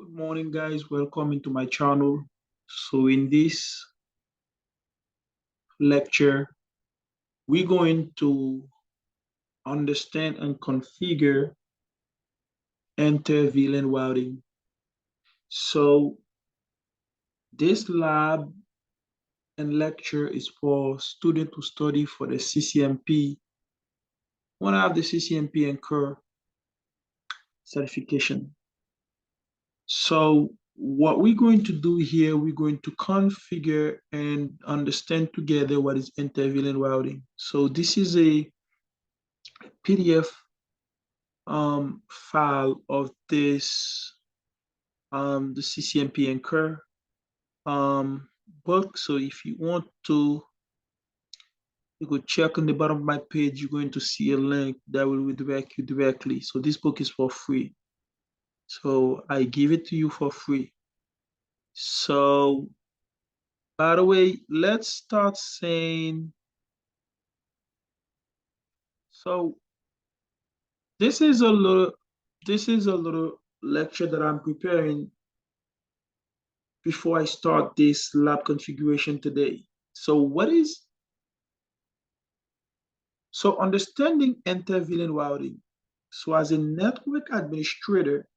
Good morning, guys. Welcome into my channel. So, in this lecture, we're going to understand and configure Inter-Vlan routing. So, this lab and lecture is for students to study for the CCMP, one of the CCMP and CUR certification. So, what we're going to do here, we're going to configure and understand together what is Inter-Vlan routing. So, this is a PDF file of this the CCMP and CUR book. So if you want to, you go check on the bottom of my page, you're going to see a link that will redirect you directly. So this book is for free. So I give it to you for free. So by the way, let's start saying, so this is a little lecture that I'm preparing before I start this lab configuration today. So understanding Inter-Vlan routing. So as a network administrator,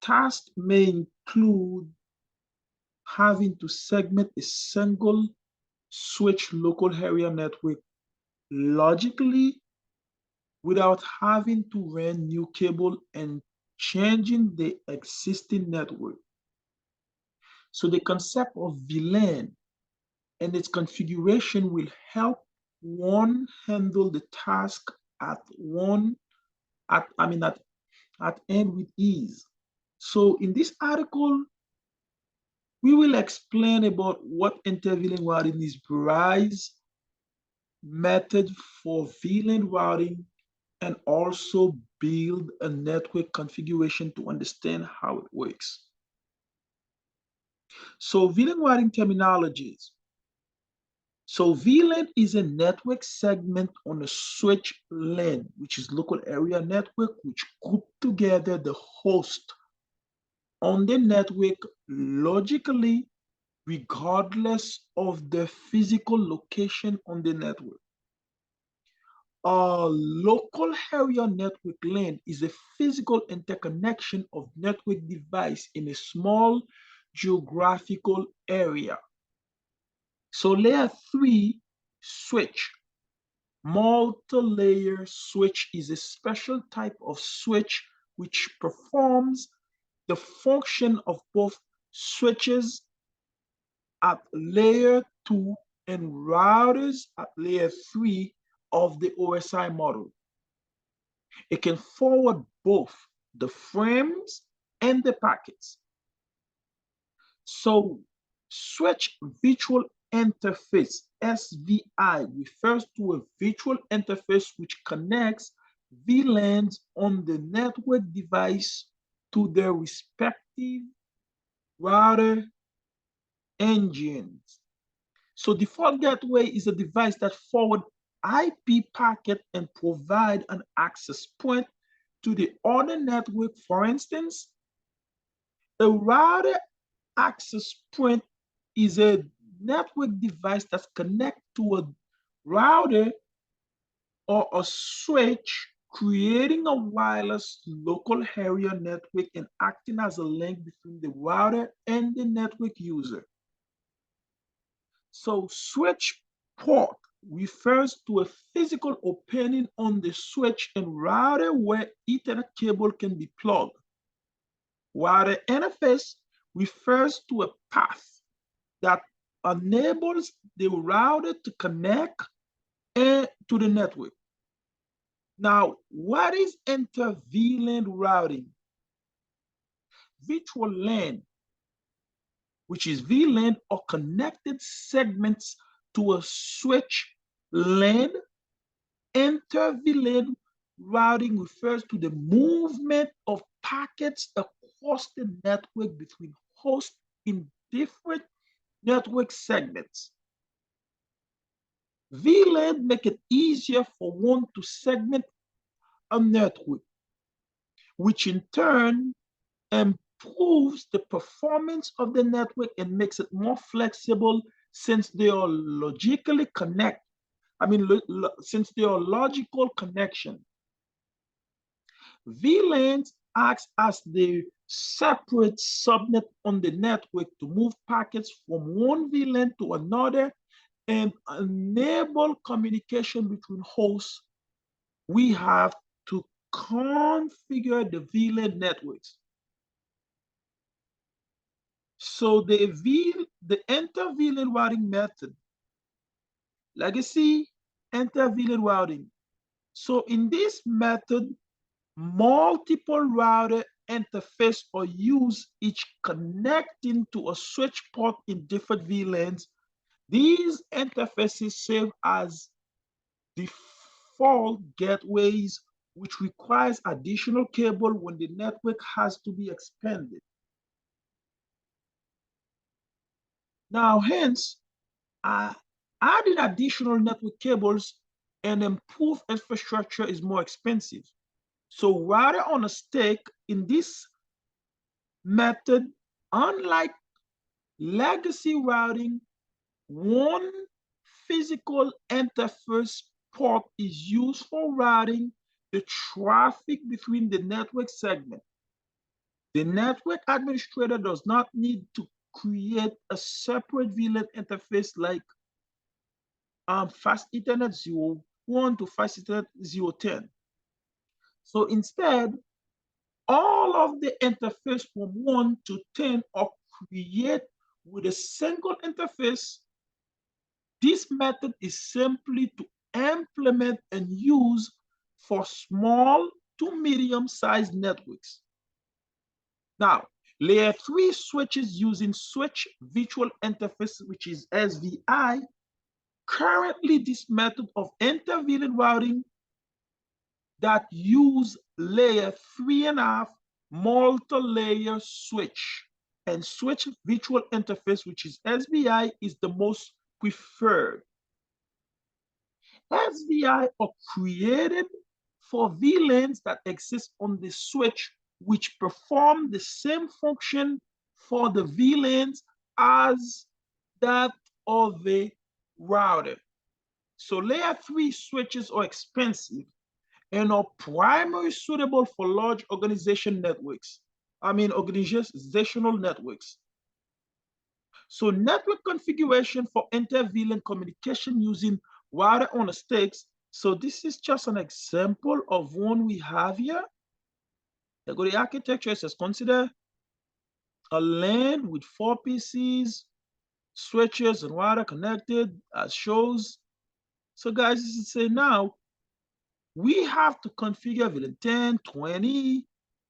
tasks may include having to segment a single switch local area network logically without having to run new cable and changing the existing network. So the concept of VLAN and its configuration will help one handle the task at one at end with ease. So in this article, we will explain about what inter-VLAN routing is, Bryce method for VLAN routing, and also build a network configuration to understand how it works. So VLAN routing terminologies. So VLAN is a network segment on a switch LAN, which is local area network, which group together the host on the network logically, regardless of the physical location on the network. A local area network LAN is a physical interconnection of network device in a small geographical area. So layer 3 switch, multi-layer switch, is a special type of switch which performs the function of both switches at layer 2 and routers at layer 3 of the OSI model. It can forward both the frames and the packets. So switch virtual interface, SVI, refers to a virtual interface which connects VLANs on the network device to their respective router engines. So default gateway is a device that forward IP packet and provide an access point to the other network. For instance, a router access point is a network device that's connected to a router or a switch, creating a wireless local area network and acting as a link between the router and the network user. So switch port refers to a physical opening on the switch and router where Ethernet cable can be plugged. Router interface refers to a path that enables the router to connect to the network. Now, what is inter-VLAN routing? Virtual LAN, which is VLAN, or connected segments to a switch LAN. Inter-VLAN routing refers to the movement of packets across the network between hosts in different network segments. VLAN make it easier for one to segment a network, which in turn improves the performance of the network and makes it more flexible since they are logically connected. Since they are logical connection. VLANs acts as the separate subnet on the network to move packets from one VLAN to another and enable communication between hosts. We have to configure the VLAN networks. So the inter-VLAN routing method, legacy inter-VLAN routing. So in this method, multiple router interfaces are used, each connecting to a switch port in different VLANs. These interfaces serve as default gateways, which requires additional cable when the network has to be expanded. Now, hence, adding additional network cables and improved infrastructure is more expensive. So router on a stick in this method, unlike legacy routing, one physical interface port is used for routing the traffic between the network segments. The network administrator does not need to create a separate VLAN interface like Fast Ethernet 01 to Fast Ethernet 010. So instead, all of the interface from 1 to 10 are created with a single interface. This method is simply to implement and use for small to medium-sized networks. Now, layer 3 switches using switch virtual interface, which is SVI. Currently, this method of inter-VLAN routing that use layer 3.5 multi-layer switch and switch virtual interface, which is SVI, is the most preferred. SVI are created for VLANs that exist on the switch, which perform the same function for the VLANs as that of the router. So layer 3 switches are expensive and are primarily suitable for large organizational networks. Organizational networks. So network configuration for inter-VLAN communication using router on a sticks. So this is just an example of one we have here. They go to the architecture. It says consider a LAN with 4 PCs, switches, and router connected as shows. So guys, this is say now we have to configure VLAN 10, 20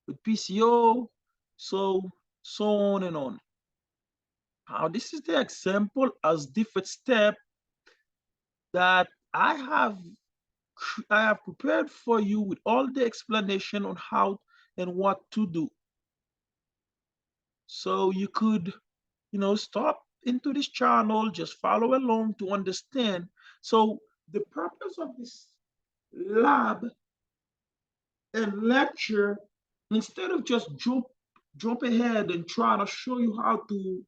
with PCO, so on and on. Now, this is the example as different step that I have prepared for you with all the explanation on how and what to do. So you could, stop into this channel, just follow along to understand. So the purpose of this lab and lecture, instead of just jump ahead and try to show you how to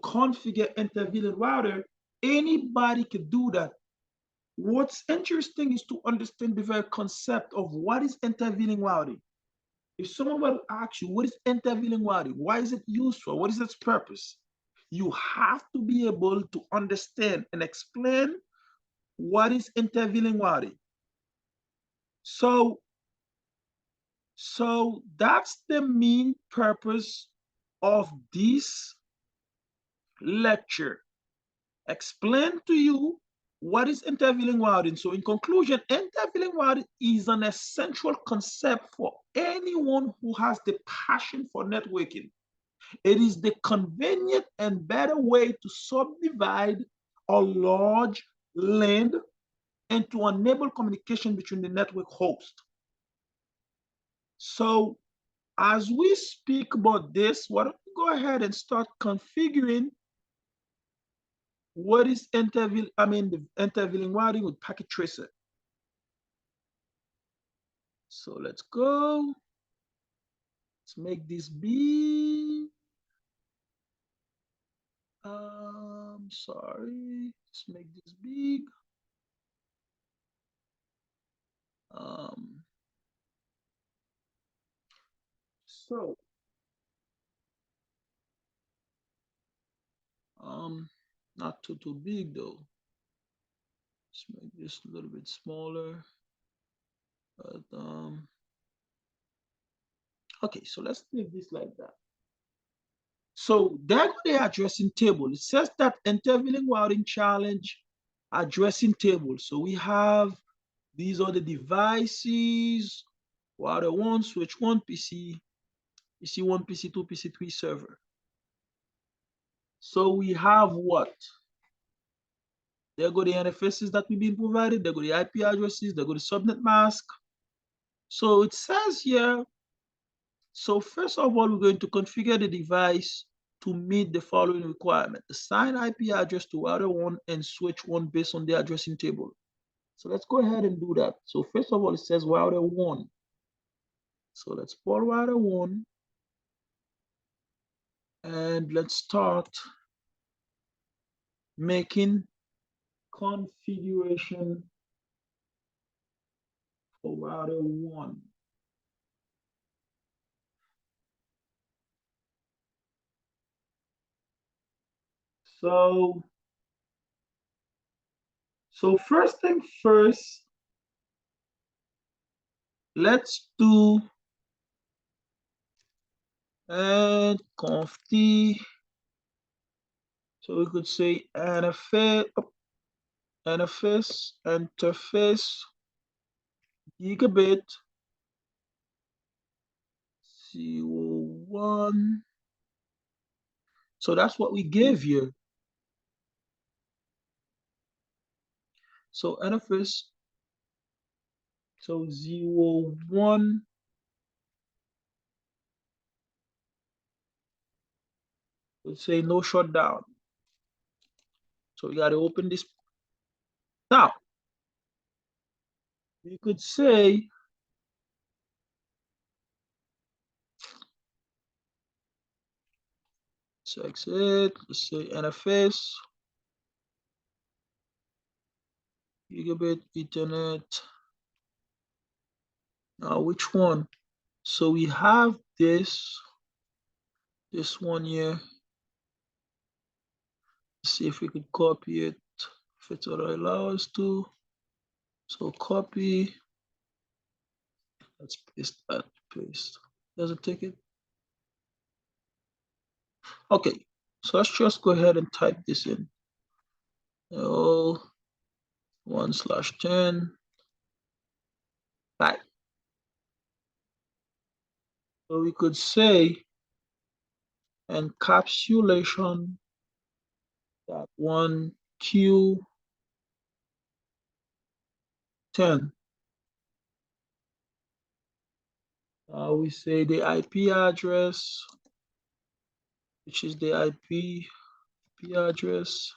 configure inter-VLAN router, anybody can do that. What's interesting is to understand the very concept of what is inter-VLAN routing. If someone were to ask you, what is inter-VLAN routing? Why is it useful? What is its purpose? You have to be able to understand and explain what is inter-VLAN routing. So that's the main purpose of this lecture. Explain to you what is inter-VLAN routing. So in conclusion, inter-VLAN routing is an essential concept for anyone who has the passion for networking. It is the convenient and better way to subdivide a large land and to enable communication between the network host. So as we speak about this, why don't we go ahead and start configuring what is the inter-VLAN routing with packet tracer. So let's Let's make this big. Sorry. Let's make this big. Um, so, not too big though. Let's make this a little bit smaller. But okay, so let's leave this like that. So there go the addressing table. It says that Inter-Vlan routing challenge addressing table. So we have, these are the devices, router 1, switch 1, PC1, PC2, PC3 server. So we have what? There go the interfaces that we've been provided. There go the IP addresses. There go the subnet mask. So it says here, so first of all, we're going to configure the device to meet the following requirement: assign IP address to router 1 and switch 1 based on the addressing table. So let's go ahead and do that. So first of all, it says router 1. So let's pull router 1 and let's start making configuration for router 1. So first thing first, let's do and conft. So we could say interface gigabit 01. So that's what we gave here. So interface, so 01. Let's say no shutdown. So we got to open this. Now, we could say let's exit. Let's say interface gigabit Ethernet. Now, which one? So we have this one here. Let's see if we could copy it, if it will allow us to. So copy. Let's paste that. Paste. Does it take it? Okay. So let's just go ahead and type this in. Oh, 1/10. Right. So we could say encapsulation that 1Q10. We say the IP address, which is the IP address.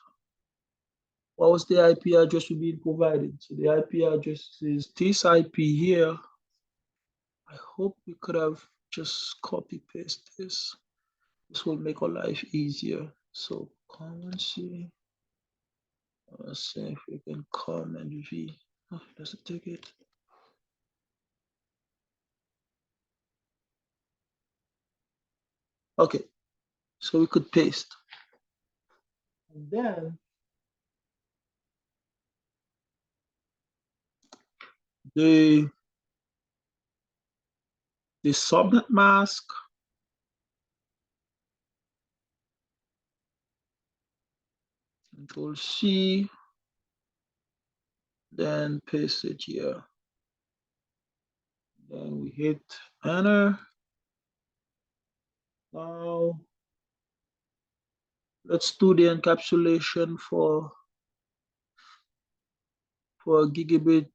What was the IP address we've been provided? So the IP address is this IP here. I hope we could have just copy paste this. This will make our life easier. So common C. Let's see if we can comment V. Oh, does it take it? Okay, so we could paste. And then the subnet mask, Control C, then paste it here. Then we hit enter. Now let's do the encapsulation for a gigabit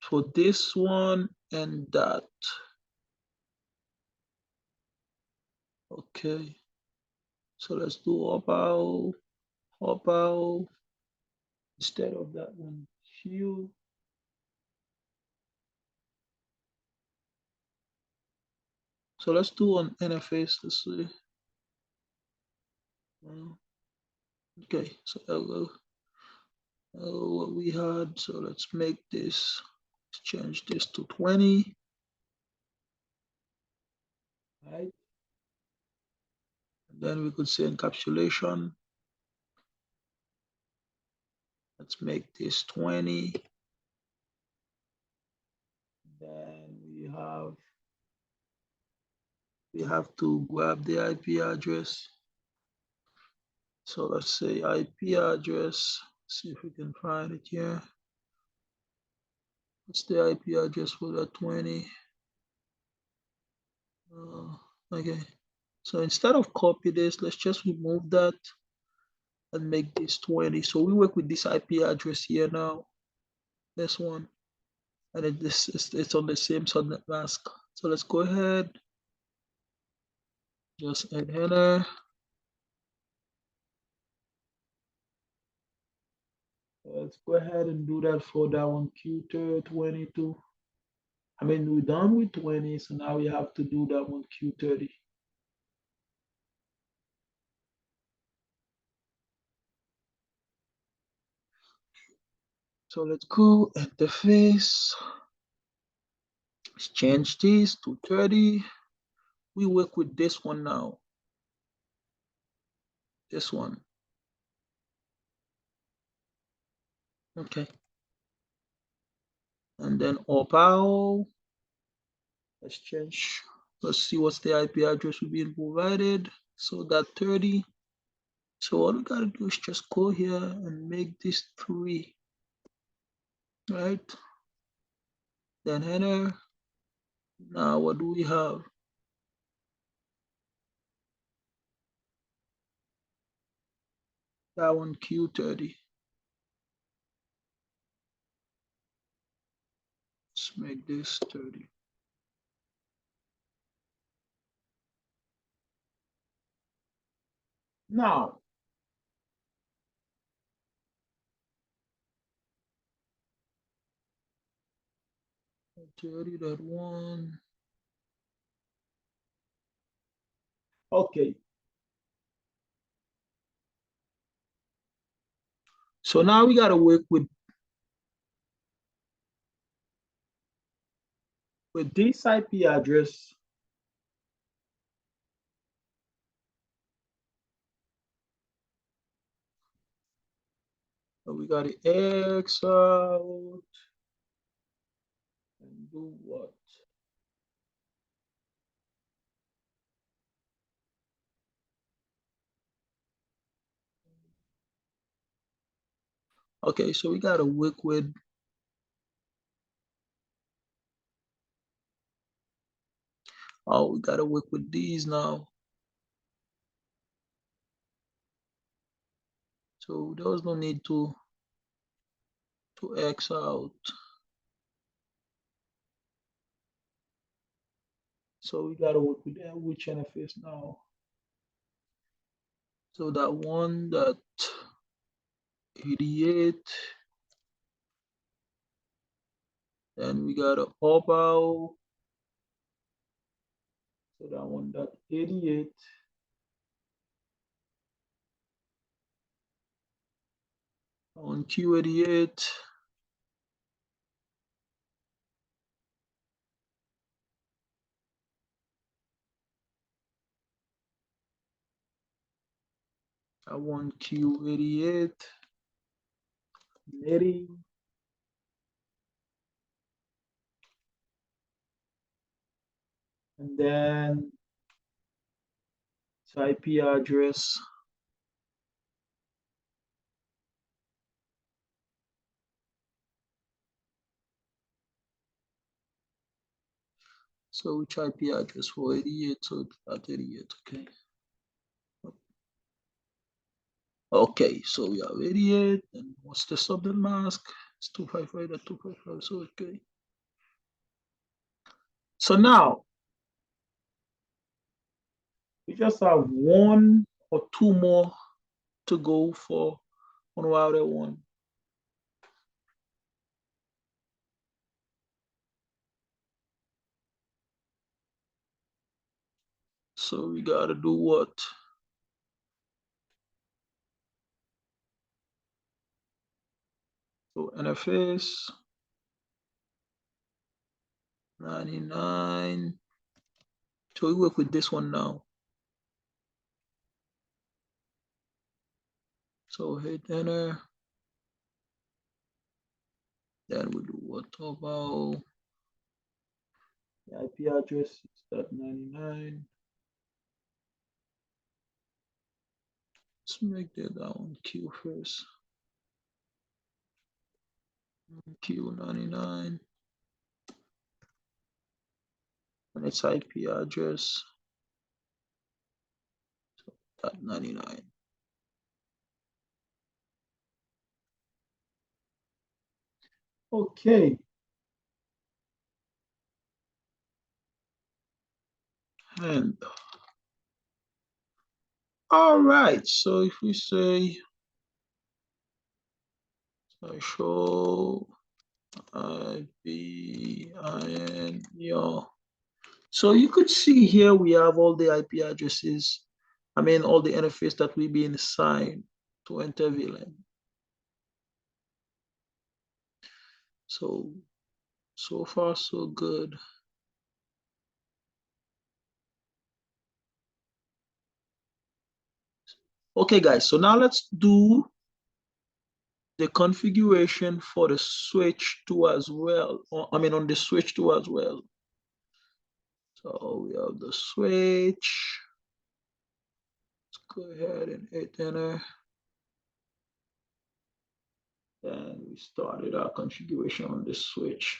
for this one and that. Okay, so let's do hop out instead of that one. Q. So let's do an interface. Let's see. Okay, so what we had. So let's make this. Let's change this to 20. Right. And then we could say encapsulation. Let's make this 20. Then we have to grab the IP address. So let's say IP address. See if we can find it here. What's the IP address for that 20? Okay. So instead of copy this, let's just remove that and make this 20. So we work with this IP address here now. This one. And it's on the same subnet mask. So let's go ahead. Just add header. Let's go ahead and do that for that one Q22. I mean, we're done with 20, so now we have to do that one Q30. So let's go interface. Let's change this to 30. We work with this one now. This one. Okay. And then opal. Let's change. Let's see what's the IP address we're being provided. So that 30. So all we gotta do is just go here and make this 3. Right? Then enter. Now what do we have? That one Q30. Let's make this 30. Now, that one. Okay. So now we gotta work with this IP address. So we gotta X out and do what? Okay, so we gotta work with we gotta work with these now. So there's no need to X out. So we gotta work with which interface now. So that one, that 88. Then we got a opal. So that one, that 88. On Q88. I want Q88. 80. And then IP address. So which IP address for 88? So at 88, okay. Okay, so we have 88. And what's the subnet mask? It's 255.255. So okay. So now we just have one or two more to go for on router one. So we gotta do what? So NFS 99. So we work with this one now. So hit enter. Then we do what about the IP address is that 99. Let's make that one Q first. Q99 and its IP address that 99. Okay. And all right. So if we say show IPIN, yeah. So you could see here we have all the IP addresses. I mean, all the interface that we've been assigned to Inter-Vlan. So far so good. Okay, guys. So now let's do the configuration for the switch 2 as well. I mean, on the switch 2 as well. So we have the switch. Let's go ahead and hit enter. And we started our configuration on the switch.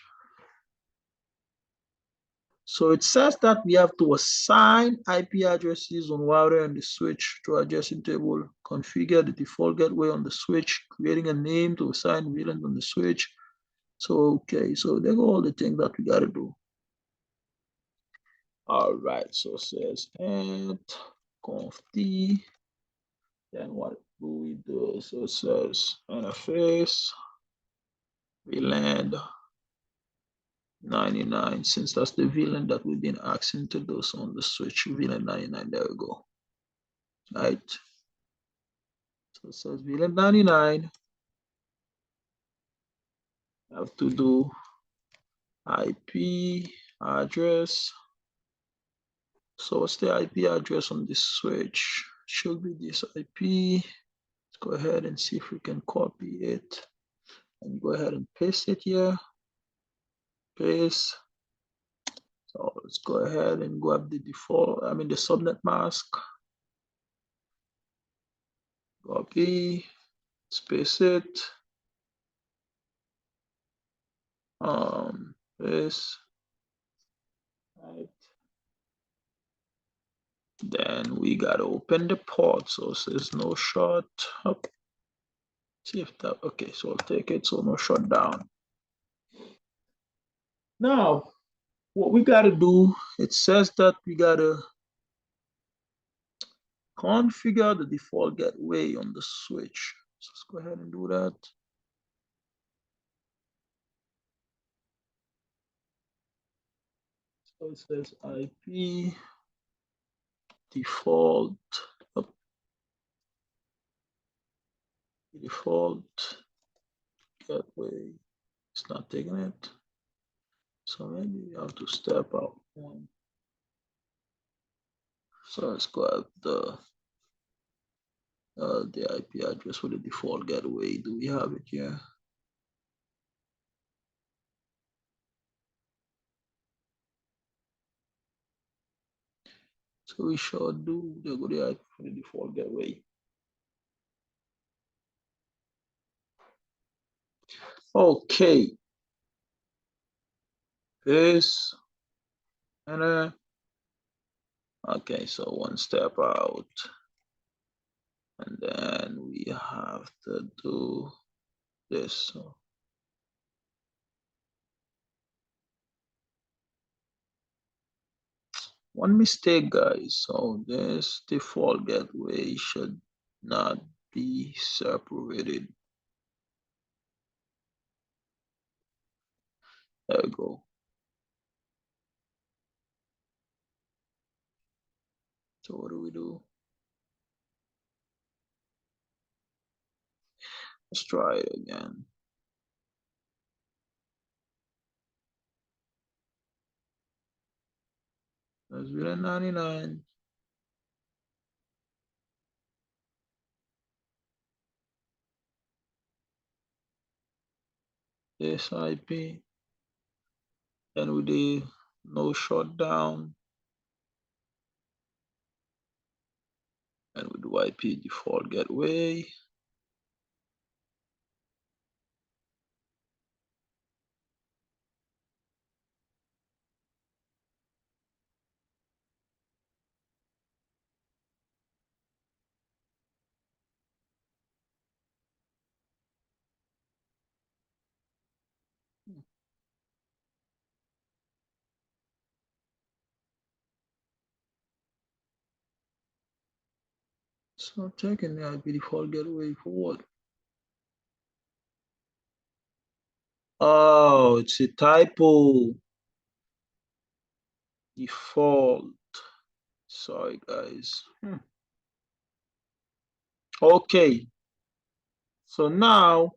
So it says that we have to assign IP addresses on router and the switch to addressing table, configure the default gateway on the switch, creating a name to assign VLAN on the switch. So, okay, so there go all the things that we got to do. All right, so it says add conf t, then what do we do? So it says interface, VLAN 99, since that's the VLAN that we've been asking to do. So on the switch, VLAN 99, there we go. Right. So it says VLAN 99. I have to do IP address. So what's the IP address on this switch? Should be this IP. Let's go ahead and see if we can copy it and go ahead and paste it here. Paste. So let's go ahead and grab the default, I mean the subnet mask. Copy, space it. Paste. Right. Then we gotta open the port. So it says no shut up. See if that, okay, so I'll take it, so no shutdown. Now, what we gotta do, it says that we gotta configure the default gateway on the switch. So let's go ahead and do that. So it says IP default, default gateway. It's not taking it. So maybe we have to step out one. So let's go at the IP address for the default gateway. Do we have it here? So we should do the IP for the default gateway. Okay. This and okay, so one step out. And then we have to do this. So one mistake, guys. So this default gateway should not be separated. There we go. So what do we do? Let's try it again. That's really 99. SIP. Then we do no shutdown. And we do IP default gateway. So checking the IP default gateway for what? Oh, it's a typo. Default. Sorry, guys. Okay. So now,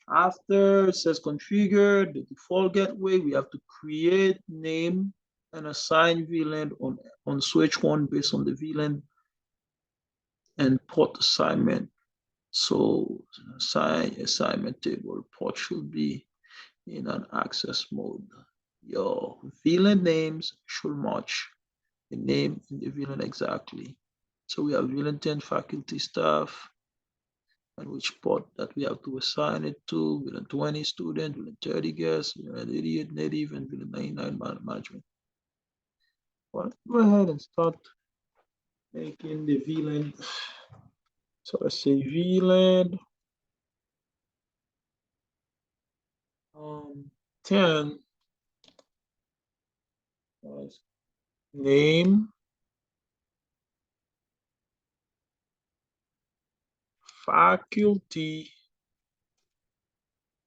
after it says configure the default gateway, we have to create, name, and assign VLAN on switch one based on the VLAN and port assignment. So assignment table port should be in an access mode. Your VLAN names should match the name in the VLAN exactly. So we have VLAN 10 faculty staff and which port that we have to assign it to, VLAN 20 student, VLAN 30 guests, VLAN 88 native, and VLAN 99 management. Well, let's go ahead and start making the VLAN. So let's say VLAN 10 name faculty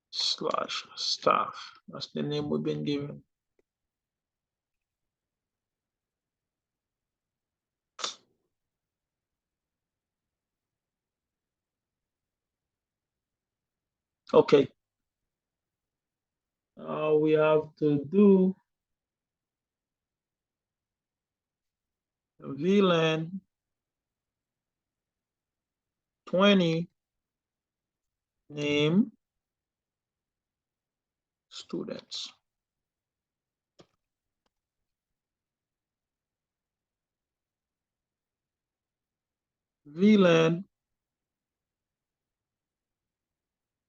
slash staff. That's the name we've been given. Okay. We have to do VLAN 20 name students. VLAN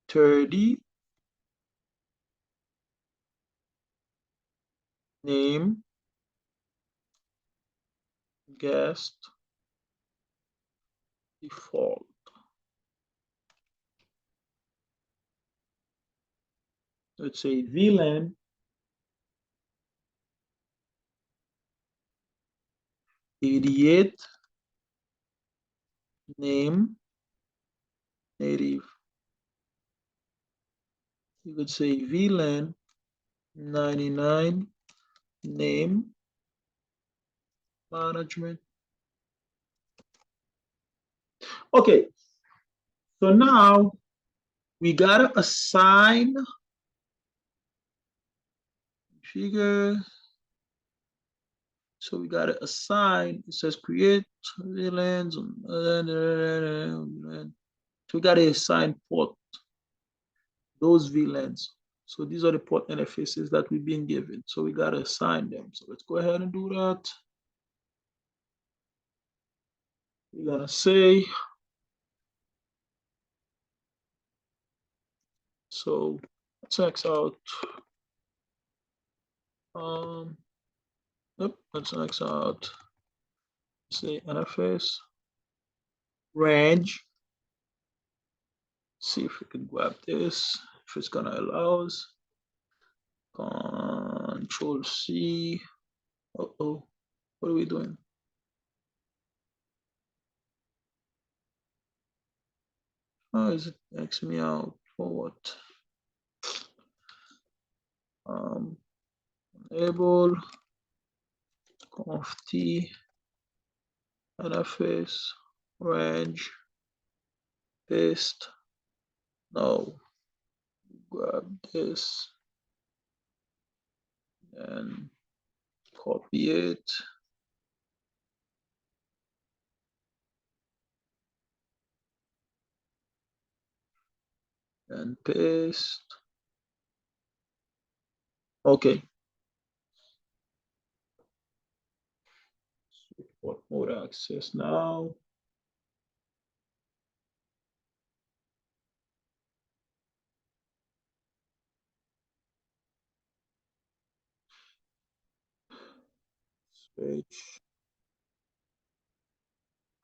30 name guest default. Let's say VLAN 88 name native. You could say VLAN 99 name management. Okay, so now we gotta assign figure. So we gotta assign. It says create VLANs. So we gotta assign port those VLANs. So these are the port interfaces that we've been given. So we gotta assign them. So let's go ahead and do that. We're gonna say, so let's X out. Let's X out. Say interface range. See if we can grab this. If it's gonna allow us. Control C. Uh-oh. What are we doing? How is it X me out for what? Enable conf t interface, range, paste. No, grab this and copy it. And paste. Okay. What mode access now? Switch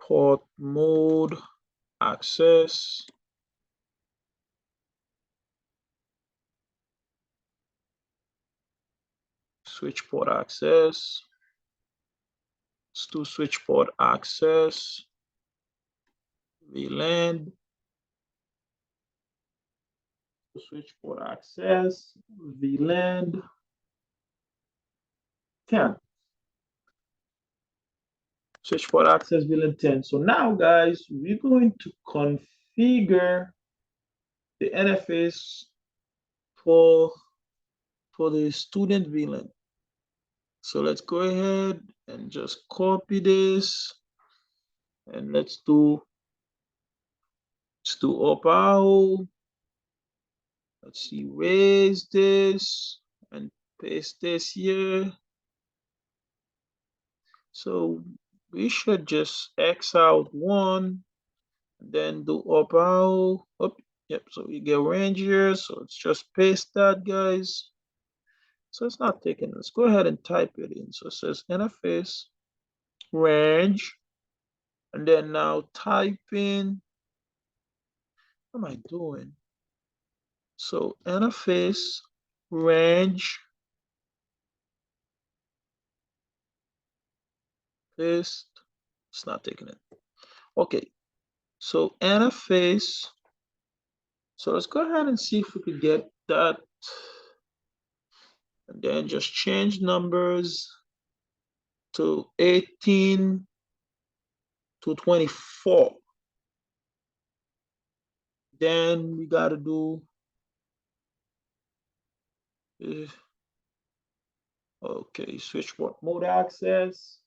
port mode access. Switch port access. Let's do switch port access. VLAN. Switch port access. VLAN 10. Switch port access VLAN 10. So now, guys, we're going to configure the interface for the student VLAN. So let's go ahead and just copy this and let's do Opao. Let's see, raise this and paste this here. So we should just X out one and then do Opao. Oh, yep, so we get range here. So let's just paste that, guys. So it's not taking. Let's go ahead and type it in. So it says interface range, and then now type in. What am I doing? So interface range paste. It's not taking it. Okay. So interface. So let's go ahead and see if we could get that. And then just change numbers to 18 to 24. Then we got to do okay, switch port mode access.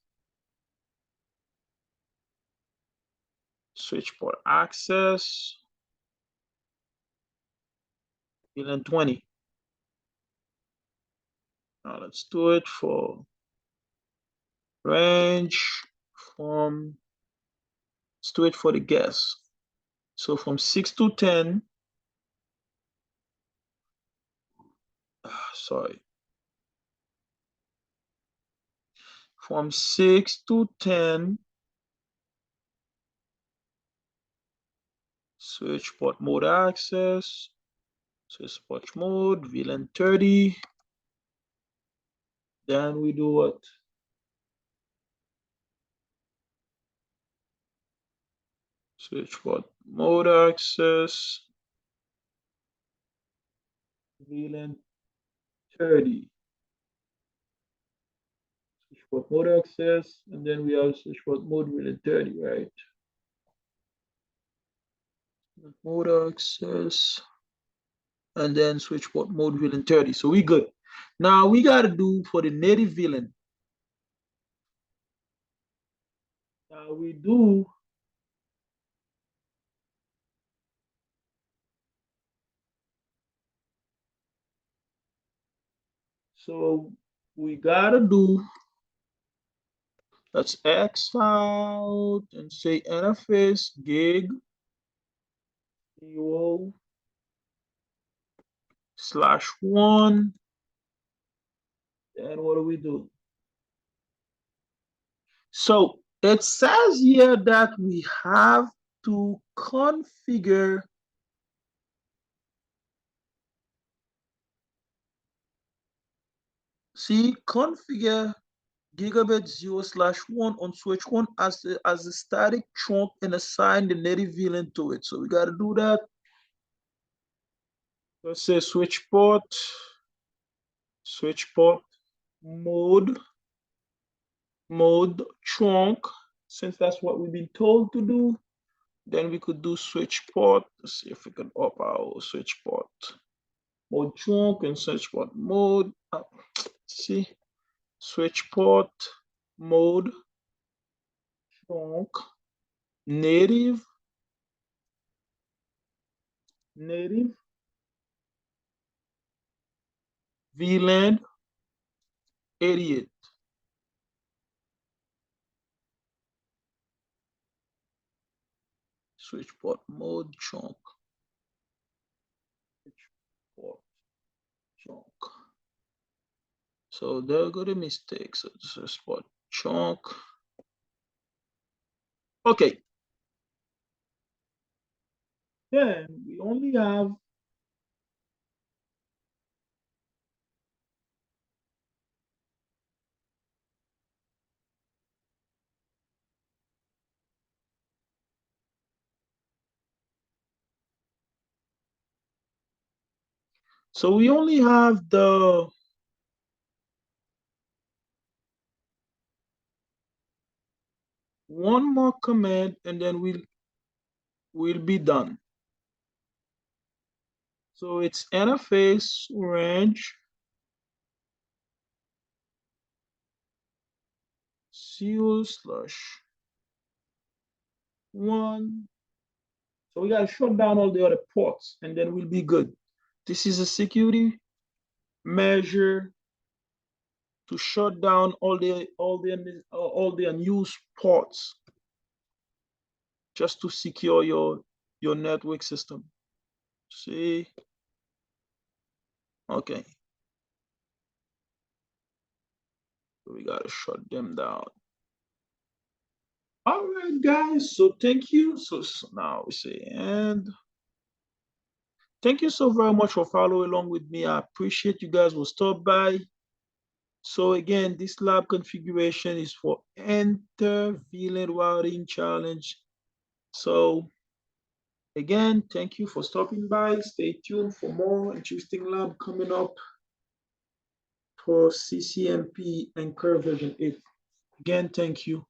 Switch port access. VLAN 20. Now let's do it for range from, let's do it for the guess. So from 6 to 10, sorry, from 6 to 10, switch port mode access, switch port mode, VLAN 30. Then we do what? Switch port mode access, VLAN 30. Switch port mode access, and then we have switch port mode VLAN 30, right? Mode access, and then switch port mode VLAN 30. So we good. Now we got to do for the native VLAN. Now we do so we gotta do, let's X out and say interface gig 0/1. Then what do we do? So it says here that we have to configure configure gigabit 0/1 on switch 1 as a static trunk and assign the native VLAN to it. So we got to do that. Let's say switch port mode trunk Since that's what we've been told to do, then we could do switch port. Let's see if we can up our switch port. Mode trunk and switch port mode. See, switch port mode trunk native VLAN 88. Switch port mode trunk. Switch port trunk. So there go the mistake. So this is port trunk. Okay. Then we only have the one more command and then we'll be done. So it's interface range CO/1. So we gotta shut down all the other ports and then we'll be good. This is a security measure to shut down all the unused ports just to secure your network system. See? Okay. So we gotta shut them down. All right, guys. So thank you. So now we say, and thank you so very much for following along with me. I appreciate you guys will stop by. So again, this lab configuration is for Inter-Vlan routing challenge. So again, thank you for stopping by. Stay tuned for more interesting lab coming up for CCNP and Curve version 8. Again, thank you.